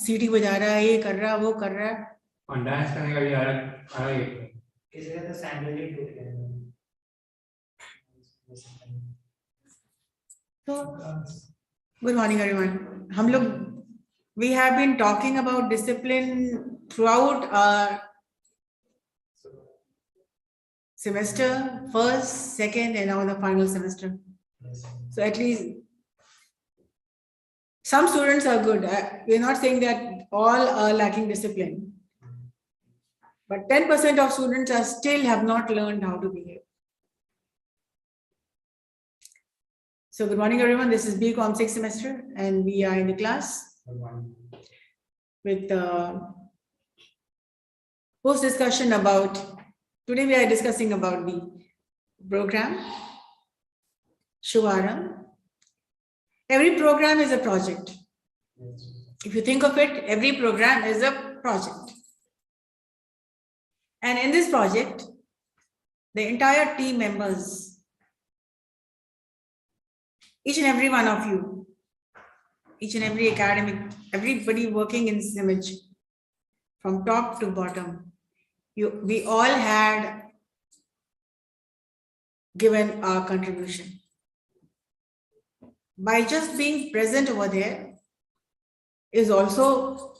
सीटी बजा रहा है, ये कर रहा है, वो कर रहा है, और डांस करने का भी अलग किसी का तो सैंडल ही टूट गया। तो गुड मॉर्निंग एवरीवन. हम लोग we have been talking about discipline throughout our semester, first, second, and now the final semester. So at least some students are good. We're not saying that all are lacking discipline, but 10% of students are still have not learned how to behave. So good morning everyone, this is BCom 6th semester and we are in the class with post discussion about, today we are discussing about the program, Shuvaram. Every program is a project. If you think of it, every program is a project. And in this project, the entire team members, each and every one of you, each and every academic, everybody working in CIMAGE, from top to bottom, we all had given our contribution. By just being present over there is also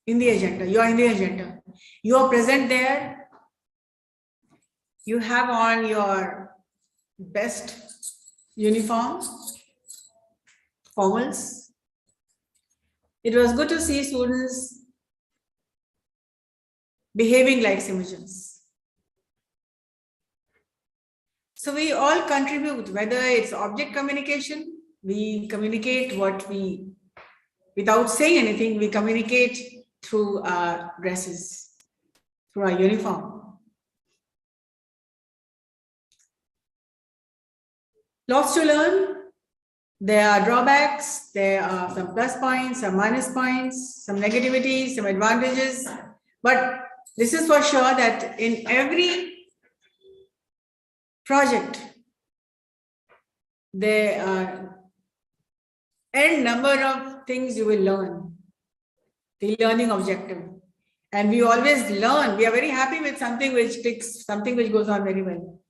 in the agenda. You are in the agenda. You are present there. You have on your best uniforms, formals. It was good to see students behaving like CIMAGEans. So we all contribute, whether it's object communication, we communicate what we, without saying anything, we communicate through our dresses, through our uniform. Lots to learn. There are drawbacks, there are some plus points, some minus points, some negativities, some advantages. But this is for sure that in every project, there are n number of things you will learn, the learning objective. And we always learn, we are very happy with something which ticks, something which goes on very well.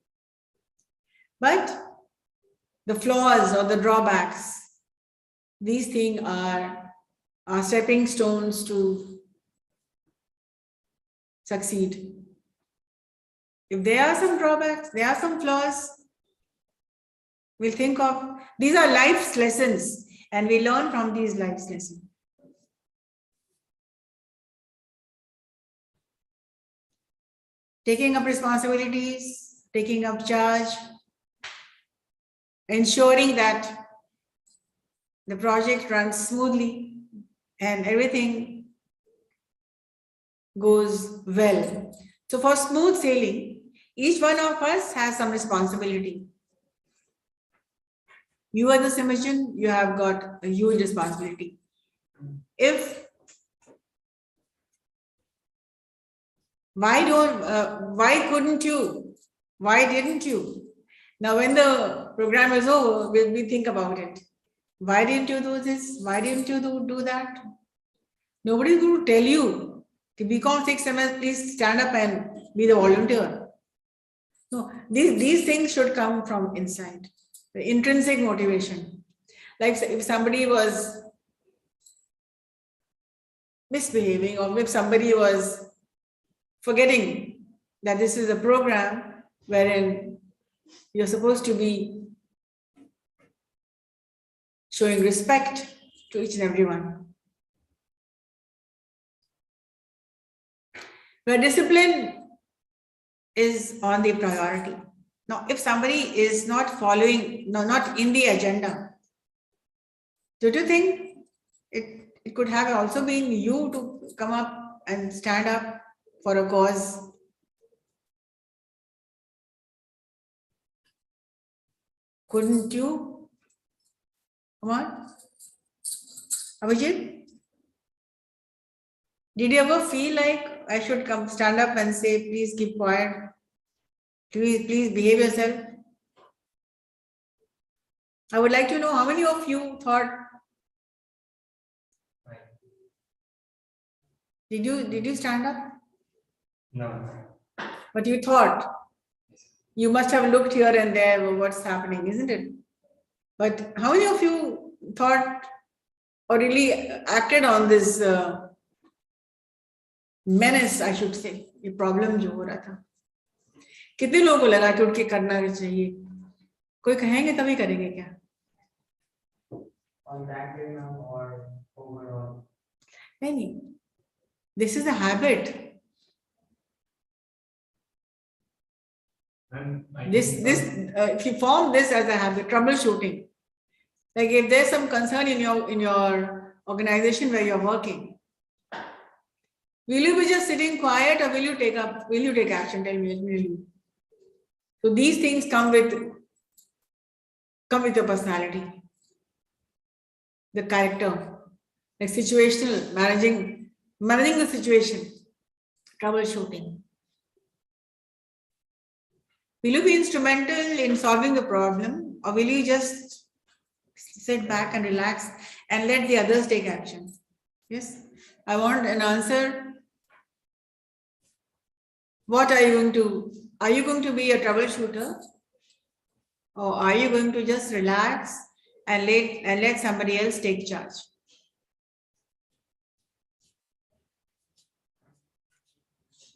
But the flaws or the drawbacks, these things are stepping stones to succeed. If there are some drawbacks, there are some flaws, we'll think of, these are life's lessons and we learn from these life's lessons. Taking up responsibilities, taking up charge, ensuring that the project runs smoothly and everything goes well. So for smooth sailing, each one of us has some responsibility. You are the CIMAGEan, you have got a huge responsibility. Why couldn't you? Why didn't you? Now, when the program is over, we think about it. Why didn't you do this? Why didn't you do that? Nobody is going to tell you, BCom 6 semester, please stand up and be the volunteer. No, these things should come from inside, the intrinsic motivation. Like if somebody was misbehaving or if somebody was forgetting that this is a program wherein you're supposed to be showing respect to each and everyone. Where discipline is on the priority. Now, if somebody is not following, not in the agenda, don't you think it could have also been you to come up and stand up for a cause? Couldn't you? Come on. Abhijit? Did you ever feel like I should come stand up and say, please keep quiet? Please behave yourself? I would like to know how many of you thought Did you stand up? No. But you thought. You must have looked here and there, what's happening, isn't it? But how many of you thought or really acted on this menace, I should say, ये problem जो हो रहा था? कितने लोगों को लगा कि उठ के करना चाहिए? कोई कहेंगे तभी करेंगे क्या? On that day now or overall? नहीं, this is a habit. If you form this as a habit, troubleshooting, like if there's some concern in your organization where you're working, will you be just sitting quiet or will you take action? Tell me, will you? So these things come with your personality, the character, like situational, managing the situation, troubleshooting. Will you be instrumental in solving the problem, or will you just sit back and relax and let the others take action? Yes, I want an answer. What are you going to? Are you going to be a troubleshooter, or are you going to just relax and let somebody else take charge?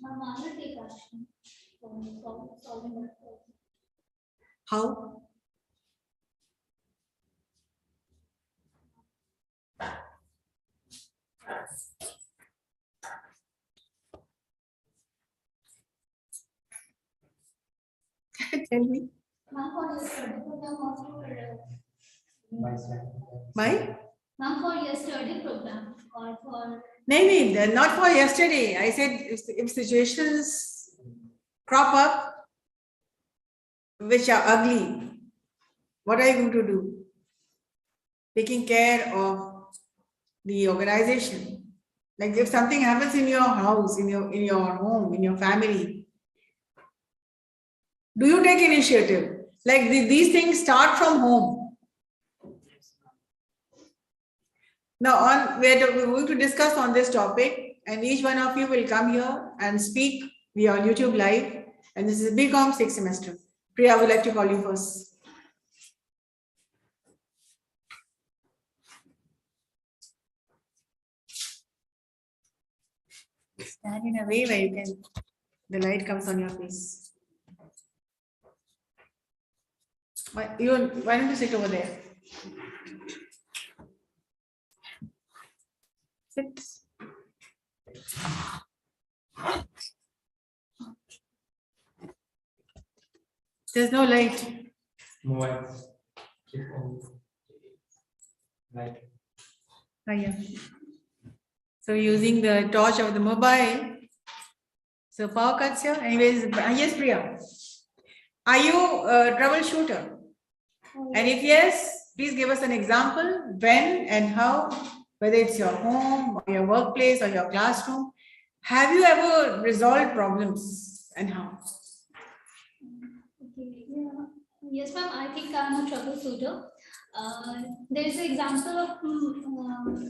I will take action. Solving that problem. How? Tell me. Ma'am, for your study program also. My? Ma'am, for your study program or for. No, not for yesterday. I said if situations crop up which are ugly, what are you going to do? Taking care of the organization. Like if something happens in your house, in your home, in your family, do you take initiative? Like these things start from home. Now we're going to discuss on this topic, and each one of you will come here and speak. We are on YouTube live, and this is BCom 6th semester. Priya, I would like to call you first. Stand in a way where the light comes on your face. Why don't you sit over there? Sit. There's no light. Mobile. Light. Oh, yeah. So using the torch of the mobile. So power cuts here. Anyways, yes, Priya. Are you a troubleshooter? And if yes, please give us an example when and how, whether it's your home or your workplace or your classroom. Have you ever resolved problems and how? Okay, yeah. Yes, ma'am, I think I'm a troubleshooter. There is an example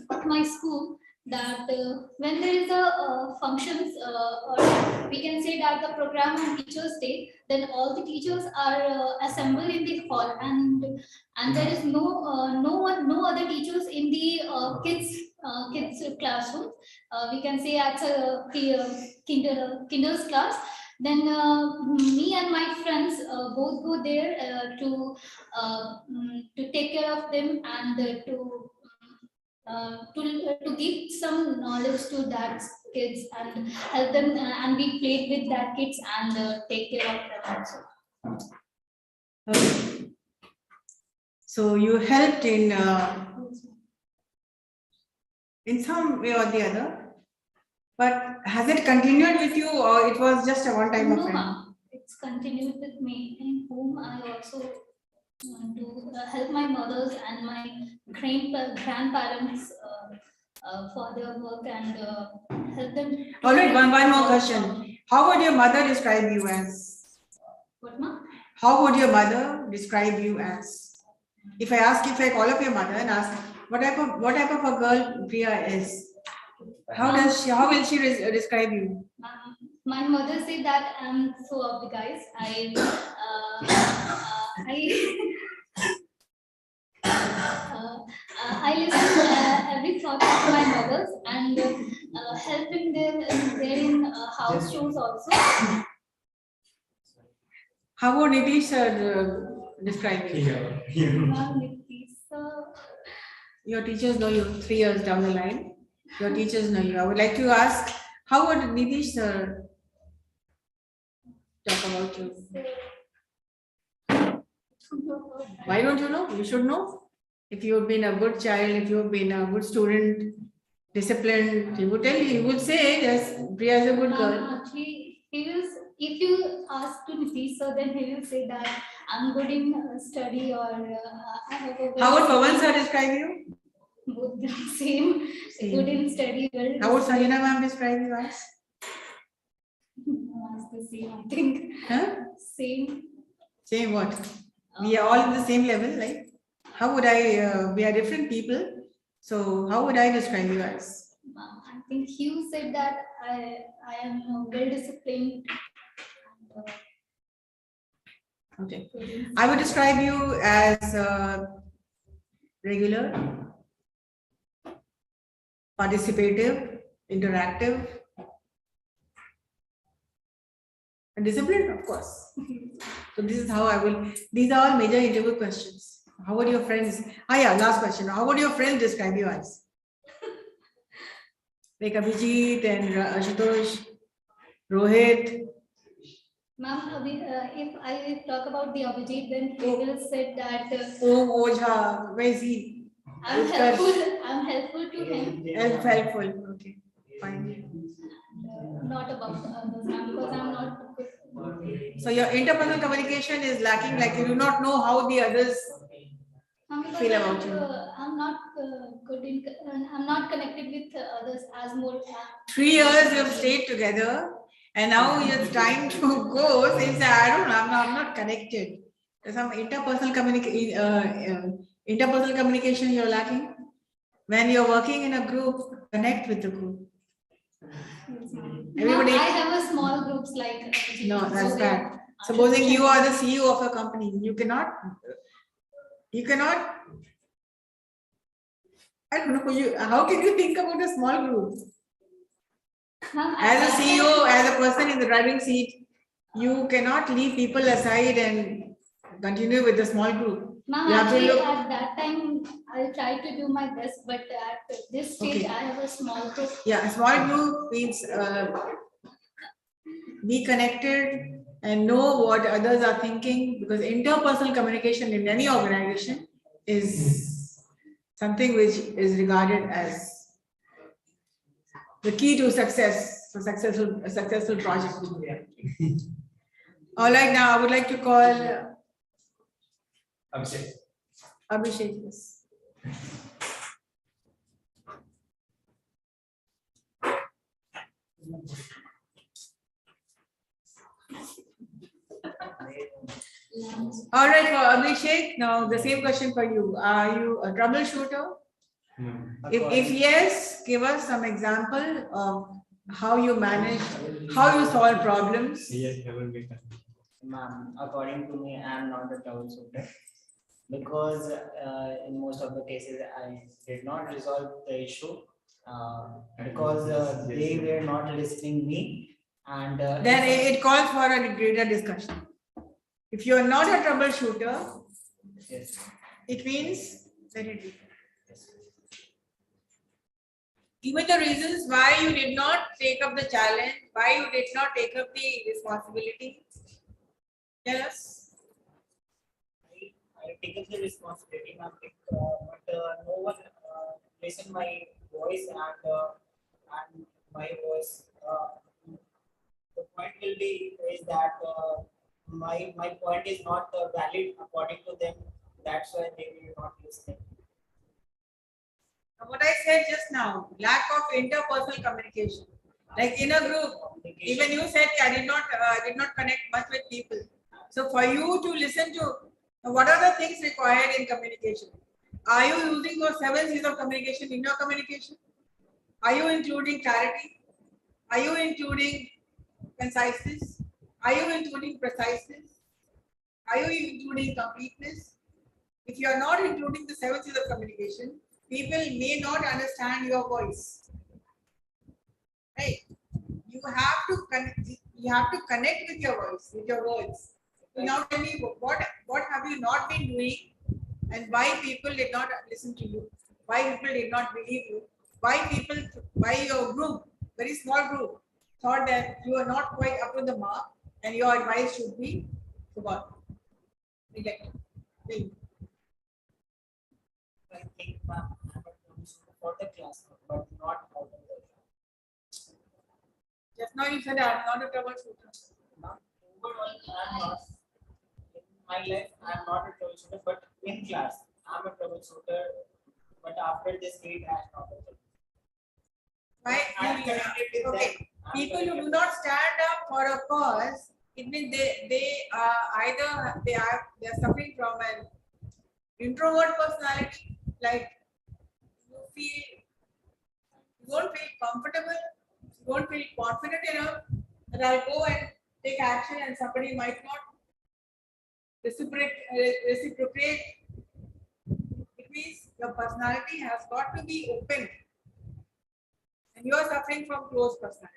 of my school that when there is a functions or we can say that the program on Teachers' Day, then all the teachers are assembled in the hall, and there is no other teachers in the kids classroom. We can say at a kinder's class. Then me and my friends both go there to take care of them and to give some knowledge to that kids and help them and we played with that kids and take care of them also. Okay. So you helped in some way or the other. But has it continued with you or it was just a one-time No, affair? ma'am. It's continued with me. In whom I also do help my mothers and my grandparents for their work and help them. All right, one more question. How would your mother describe you as? What, ma'am? How would your mother describe you as? If I call up your mother and ask what type of a girl Priya is, How does she? How will she describe you? My mother said that I'm so of the guys. I listen to every thought of my mother's and helping them in house chores also. How would Nitish describe you? Your teachers know you 3 years down the line. Your teachers know you. I would like to ask, how would Nitish talk about you? Why don't you know? You should know. If you've been a good child, if you've been a good student, disciplined, he would tell you, he would say, yes, Priya is a good girl. Actually, if you ask to Nitish, so then he will say that I'm good in study or I have a How would Pawan sir describe you? both the same, good in study. Well, How would Sanjana ma'am describe you as? It's the same, I think. Huh? Same. Same what? We are all in the same level, right? How would I, we are different people. So how would I describe you as? I think Hugh said that I am well disciplined. Okay. I would describe you as regular, participative, interactive, and disciplined, of course. So this is how I will, these are all major interview questions. How would your friends, yeah, last question. How would your friends describe you as? Like Abhijit and Ashutosh, Rohit. Ma'am, if I talk about the Abhijit, then he will say that Ojha, where is he? I'm helpful to him. Helpful, okay, fine. Not about others, ma'am, because I'm not good. So your interpersonal communication is lacking, like you do not know how the others feel about you. I'm not good in, I'm not connected with others as more. 3 years you have stayed together and now it's time to go. Since I don't know, I'm not connected. There's some interpersonal communication you're lacking. When you're working in a group, connect with the group. Everybody. I have a small groups like. No, that's bad. Supposing you are the CEO of a company, you cannot. I don't know. How can you think about a small group? As a CEO, as a person in the driving seat, you cannot leave people aside and continue with the small group. Ma'am, actually, at that time, I try to do my best, but at this stage, I have a small group. Yeah, a small group means be connected and know what others are thinking, because interpersonal communication in any organization is something which is regarded as the key to success, so a successful project. All right, now I would like to call Abhishek. Yes. All right, for Abhishek, now the same question for you. Are you a troubleshooter? No. If yes, give us some example of how you manage, how you solve problems. Yes, I will be. Ma'am, according to me, I am not a troubleshooter because in most of the cases I did not resolve the issue because they were not listening me, and Then it calls for a greater discussion. If you are not a troubleshooter, yes. it means very different. Even the reasons why you did not take up the challenge, why you did not take up the responsibility. Tell us. I take up the responsibility, ma'am, but no one listen my voice and my voice. The point will be is that my point is not valid according to them. That's why they will not listen. What I said just now, lack of interpersonal communication. Like in a group, even you said I did not connect much with people. So for you to listen to, what are the things required in communication? Are you using those 7 C's of communication in your communication? Are you including clarity? Are you including conciseness? Are you including preciseness? Are you including completeness? If you are not including the 7 C's of communication, people may not understand your voice. Right? You have to connect. You have to connect with your voice, with your words. So now tell me what have you not been doing, and why people did not listen to you? Why people did not believe you? Why your group, very small group, thought that you are not quite up to the mark, and your advice should be forgotten, rejected. I think I'm a troubleshooter for the class, but not out of the class. Just now you said I'm not a troubleshooter. Not overall, I'm not. In my life, I'm not a troubleshooter, but in class, I'm a troubleshooter. But after this grade, I'm not a troubleshooter. Why? I'm connected with Okay. them. I'm People who connected do not stand up for a cause, it means they either they are suffering from an introvert personality, like you don't feel comfortable, you don't feel confident enough that I'll go and take action, and somebody might not reciprocate. It means your personality has got to be open, and you are suffering from closed personality.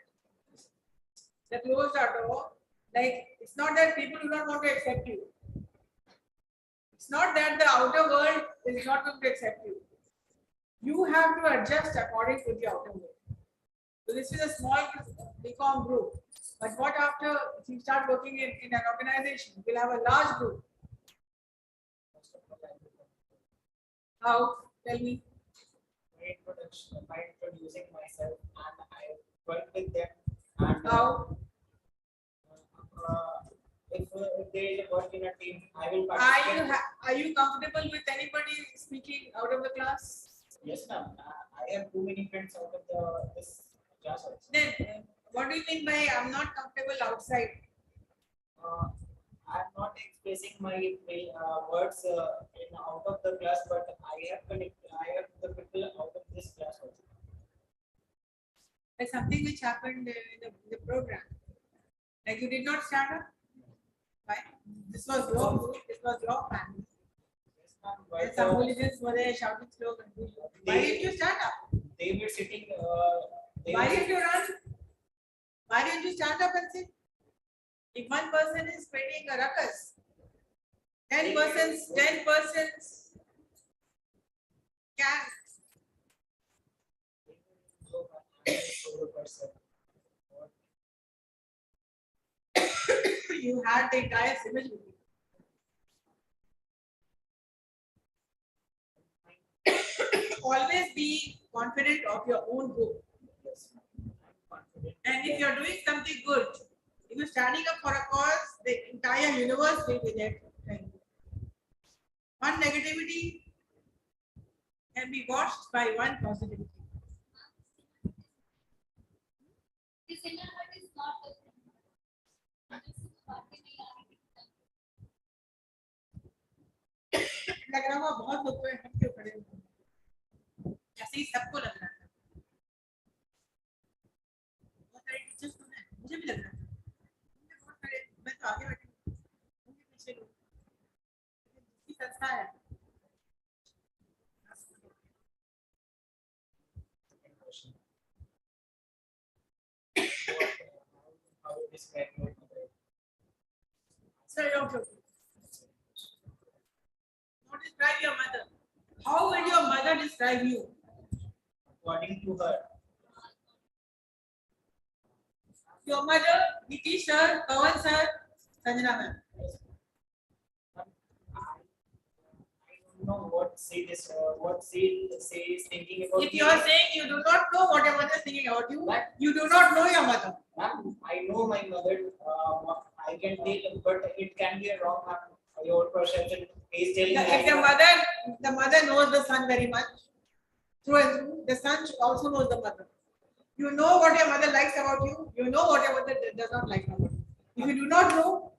The closed door, like it's not that people do not want to accept you. It's not that the outer world is not going to accept you. You have to adjust according to the outer world. So this is a small BCom group. But what after if you start working in an organization, you'll have a large group. How? Tell me. by introducing myself, and I work with them. And How? if there is a work in a team, I will Are participate. are you comfortable with anybody speaking out of the class? Yes, ma'am. I have too many friends out of this class also. Then what do you mean by I'm not comfortable outside? I'm not expressing my words in out of the class, but I have the people out of this class also. There's something which happened in the program. Like you did not stand up. Why? This was your group. This was your family. Yes, ma'am. And some hooligans were there shouting slogans. Why didn't you stand up? They were sitting. Why didn't you run? Why didn't you stand up and sit? If one person is creating a ruckus, 10 persons can. You had the entire CIMAGE with you. Always be confident of your own group. And if you're doing something good, if you're standing up for a cause, the entire universe will be there. One negativity can be washed by one positivity. This inner heart is not the लग रहा हुआ बहुत लोग हैं, हम क्यों खड़े हैं? ऐसे ही सबको लग रहा है। बहुत सारे टीचर्स तो हैं, मुझे भी लग रहा है। बहुत सारे, मैं तो आगे बैठी हूँ, उनके पीछे लोग। दूसरी संस्था है। How you describe your mother? Sir, okay. Not describe your mother. How will your mother describe you? According to her. Your mother, Niti sir, Pawan sir, Sanjana ma'am. I don't know what she is thinking about. If you are saying you do not know what your mother is thinking about you, What? you do not know your mother. Ma'am, I know my mother. I can tell, but it can be wrong. Ma'am. Your perception is telling. If the mother knows the son very much, through and through, the son also knows the mother. You know what your mother likes about you. You know what your mother does not like about you. If you do not know,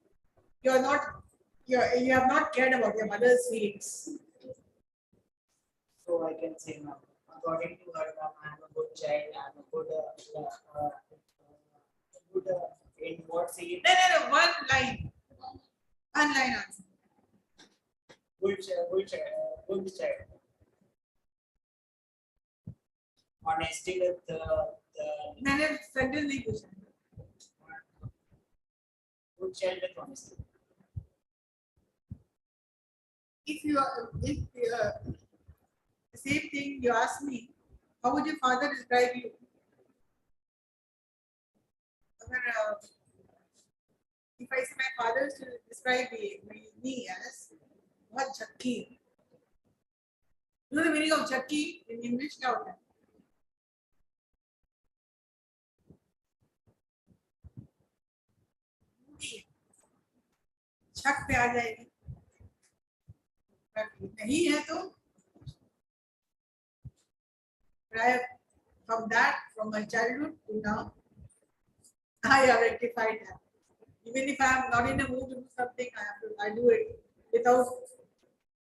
you have not cared about your mother's feelings. So I can say, ma'am, according to her, I'm a good child. I'm a good, good in what she No. One line. One line answer. good child, good child. Honesty with the No. Sentence नहीं पूछा. good child with honesty. If the same thing you ask me, how would your father describe you? If I say my father is to describe me as बहुत झक्की. You know the meaning of झक्की in English क्या होता है? छक पे आ जाएगी. नहीं है तो from my childhood to now, I have rectified that. Even if I am not in a mood to do something, I do it without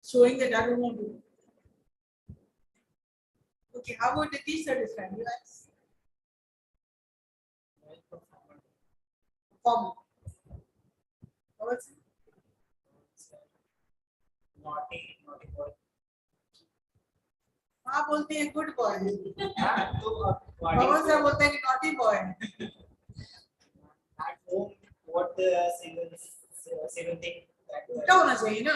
showing that I don't want to. Okay, how about the teacher describe you as? Performer. How was it? Naughty boy. हाँ बोलते हैं good boy. तो Pawon sir बोलते हैं कि naughty boy. at home, what the single thing that उल्टा होना चाहिए ना.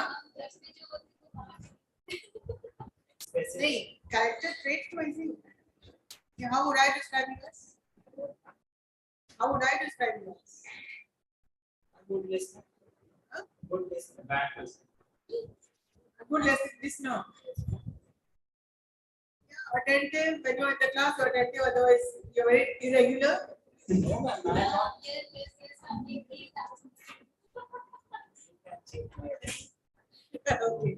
specific. नहीं, character trait तो ऐसे ही होता है. Yeah, how would I describe you as? How would I describe you as? Good listener. Huh? Good listener. Bad person. A good listener. Yeah, attentive when you're in the class, you're attentive, otherwise you're very irregular. No, ma'am, I am not. Yes. You can change my attention. Okay.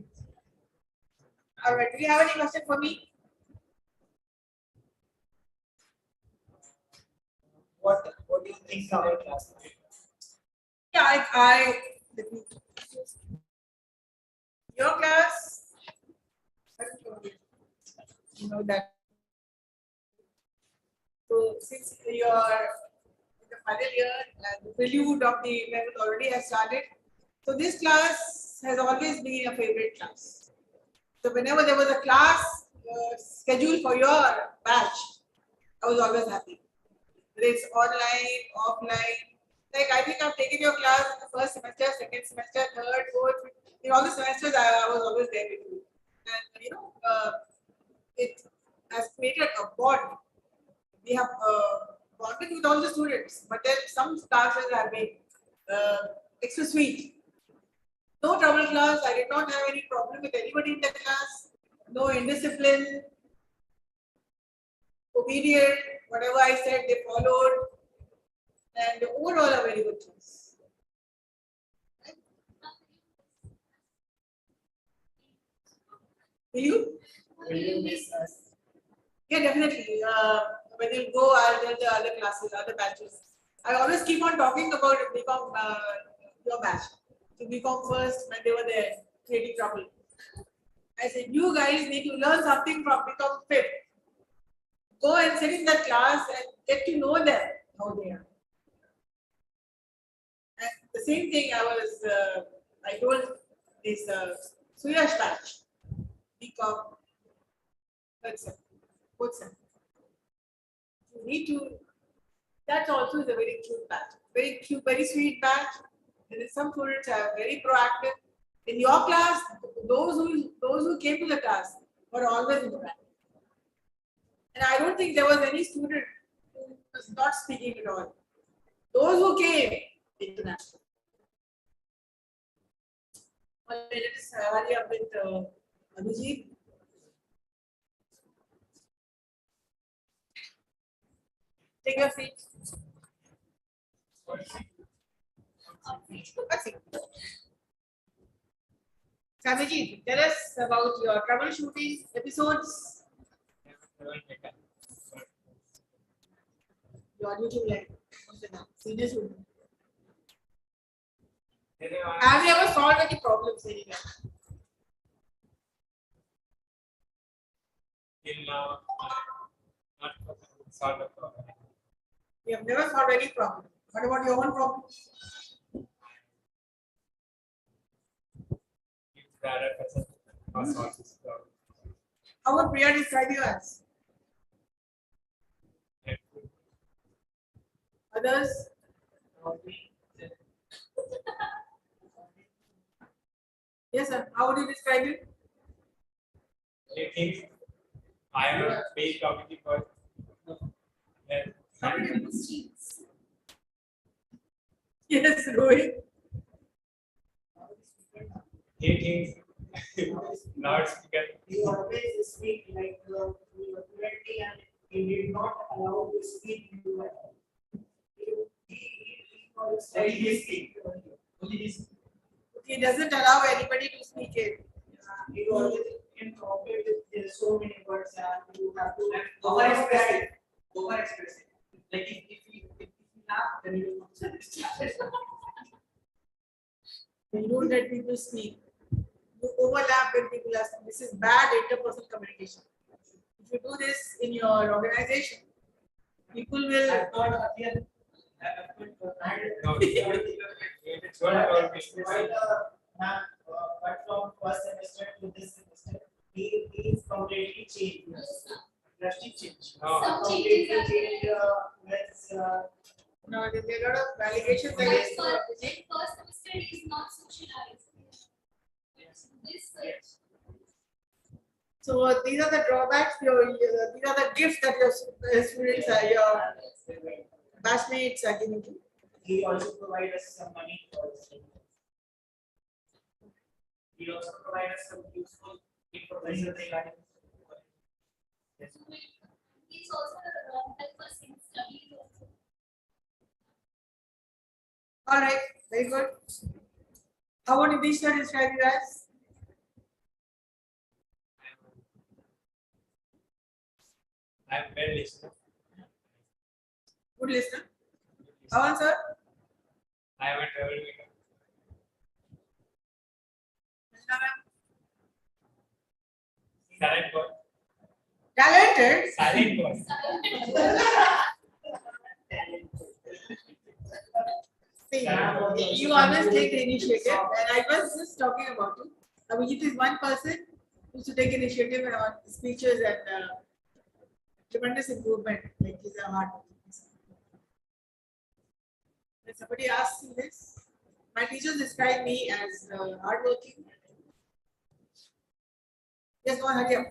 All right. Do you have any question for me? What do you think of your class? Yeah, let me. Your class, you know that. So since you are in the final year, the prelude of the level already has started. So this class has always been a favorite class. So whenever there was a class scheduled for your batch, I was always happy. Whether it's online, offline. Like I think I've taken your class in the first semester, second semester, third, fourth. In all the semesters, I was always there with you. And you know, it has created a bond. We have bonded with all the students, but then some classes have been extra sweet. No trouble class. I did not have any problem with anybody in the class. No indiscipline. Obedient. Whatever I said, they followed. And overall, a very good class. Right? Will you? Will you miss us? Yeah, definitely. When you go, I'll tell the other classes, other batches. I always keep on talking about BCom, your batch. So BCom first, when they were there, creating trouble. I said, you guys need to learn something from BCom fifth. Go and sit in that class and get to know them, how they are. And the same thing I told this Suyash batch, BCom, that's it. What's it? You need to, that also is a very cute batch. Very cute, very sweet batch. There is some students are very proactive. In your class, those who came to the class were always in the back. And I don't think there was any student who was not speaking at all. Those who came, international. Well, let us hurry up with Abhijit. Take your seat. Abhijit, tell us about your troubleshooting episodes. Your YouTube live. Senior student. Have you ever solved any problems anywhere? In solve the problem. You have never solved any problem. What about your own problem? If the other person has solved this problem. How would Priya describe you as? Others? Yes, sir. How would you describe it? He thinks I am a very talkative person. Yes, Rohit. He thinks not speaker. He always speak like fluently and he did not allow to speak you. He always speak. He doesn't allow anybody to speak it. He always incorporate with so many words and you have to overexpress it. Overexpress it. Like if you laugh, then you will You don't let people speak. You overlap when people are speaking. This is bad interpersonal communication. If you do this in your organization, people will. I thought again. No, it's one about business. But from first semester to this semester, he is completely changed. Drastic change. No. Some Completely changes are changed with No, there are a lot of allegations against Vijay. First semester is not socialized. This So these are the drawbacks. These are the gifts that your students, your batchmates are giving to you. he also provides us some money for this. He also provides us some useful information regarding. Yes. it's also help us in studies also. All right, very good. How would these studies describe you as? I am well listener. Good listener. How sir? I am a troublemaker. Silent boy. Talented. Silent boy. See, you always take the initiative, and I was just talking about it. Abhijit is one person who should take initiative and on speeches and tremendous improvement. Like he's a hard working person. When somebody asks me this, my teachers describe me as hardworking. Yes, go on, hurry up.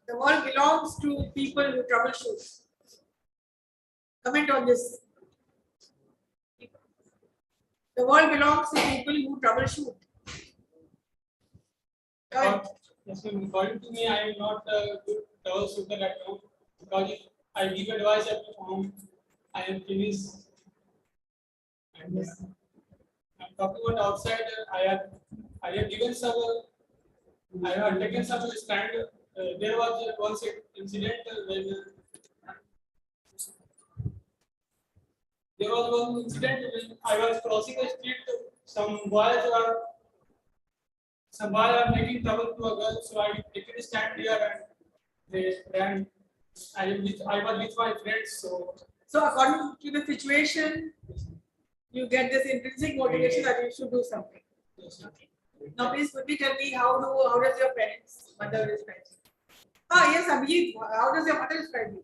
The world belongs to people who troubleshoot. Comment on this. The world belongs to people who troubleshoot. Right. Yes, ma'am. According to me, I am not a good troubleshooter at home because if I give advice at home, I am finished. And I'm talking about outside. I have given some. I have taken some stand. There was one incident when there was one incident when I was crossing the street. Some boys are making trouble to a girl, so I taken a stand here and they ran. I was with my friends, So according to the situation, you get this intrinsic motivation that you should do something. Now please quickly tell me how does your parents, mother describe you? Ah yes, Abhijit, how does your mother describe you?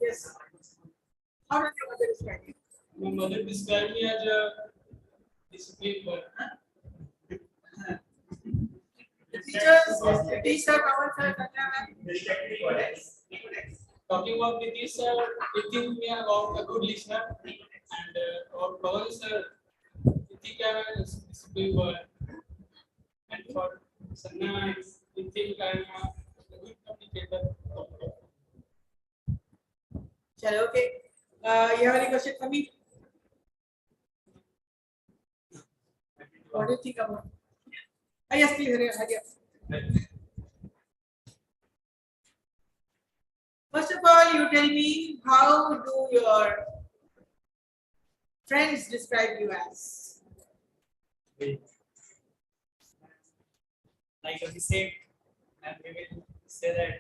Yes. How does your mother describe you? my mother described me as a disciplined boy. The teacher, Kamal sir, Sanjay ma'am. Talking about Nitish sir, he thinks me about a good listener, and about Pawan sir, he think I am a disciplined boy, and for Sanna, he think I am a good communicator. Chalo, okay. You have any question for me? What do you think about? Yes, please, hurry up. you tell me, how do your friends describe you as? Like we say, and we will say that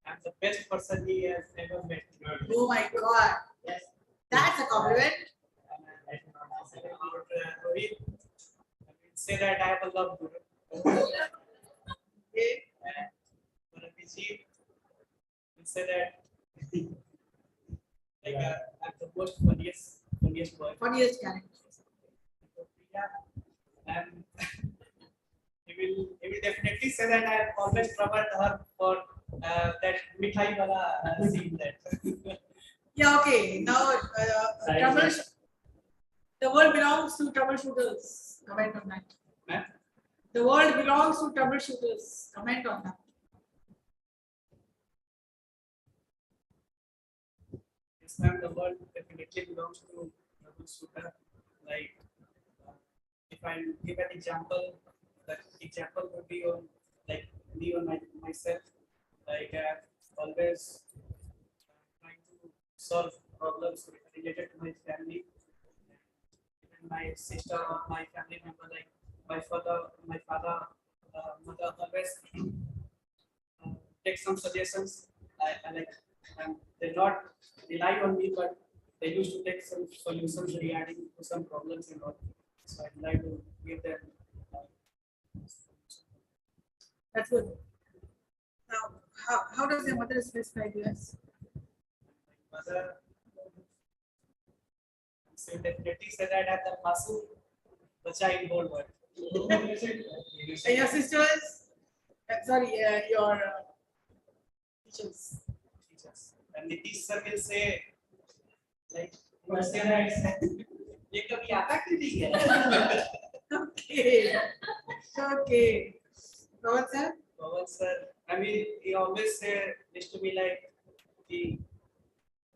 I'm the best person he has ever met. Oh my God, Yes. that's a compliment. We say that I have a love guru. Okay. And for a PG, we say that like I'm the most funniest boy. Funniest character. And he will definitely say that I have always troubled her for that mithai wala scene that. Yeah, okay. Now, the world belongs to troubleshooters. Comment on that. Huh? The world belongs to troubleshooters. Comment on that. Yes, ma'am, the world definitely belongs to troubleshooter. Like, if I give an example, that example would be on like me on myself. Like, always trying to solve problems related to my family, even my sister or my family member, like my father, mother always take some suggestions. I like, they not rely on me, but they used to take some solutions regarding to some problems and all. So I'd like to give them. That's good. Now, how does your mother describe you as? Mother, so definitely say that at the Masu, bacha in whole world. And your sisters? Sorry, your teachers. Teachers. And Nitish sir will say, like, you say that, ये कभी आता क्यों नहीं है? Okay. Okay. Pawan sir? Pawan sir, I mean, he always say this to me like, कि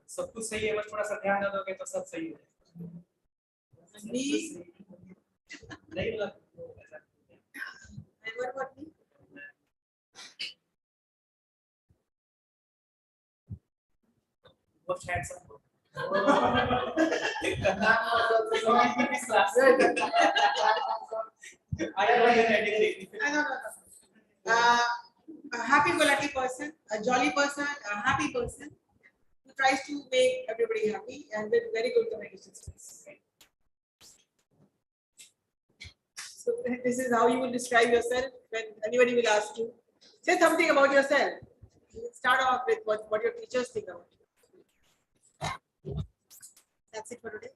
सब कुछ सही है, बस थोड़ा सा ध्यान दोगे तो सब सही है. Me? नहीं बोला. And what about me? Most handsome. Good. I am not an editing. No. A happy-go-lucky person, a jolly person, a happy person who tries to make everybody happy and with very good communication skills. So this is how you will describe yourself when anybody will ask you. Say something about yourself. You will start off with what your teachers think about you. That's it for today.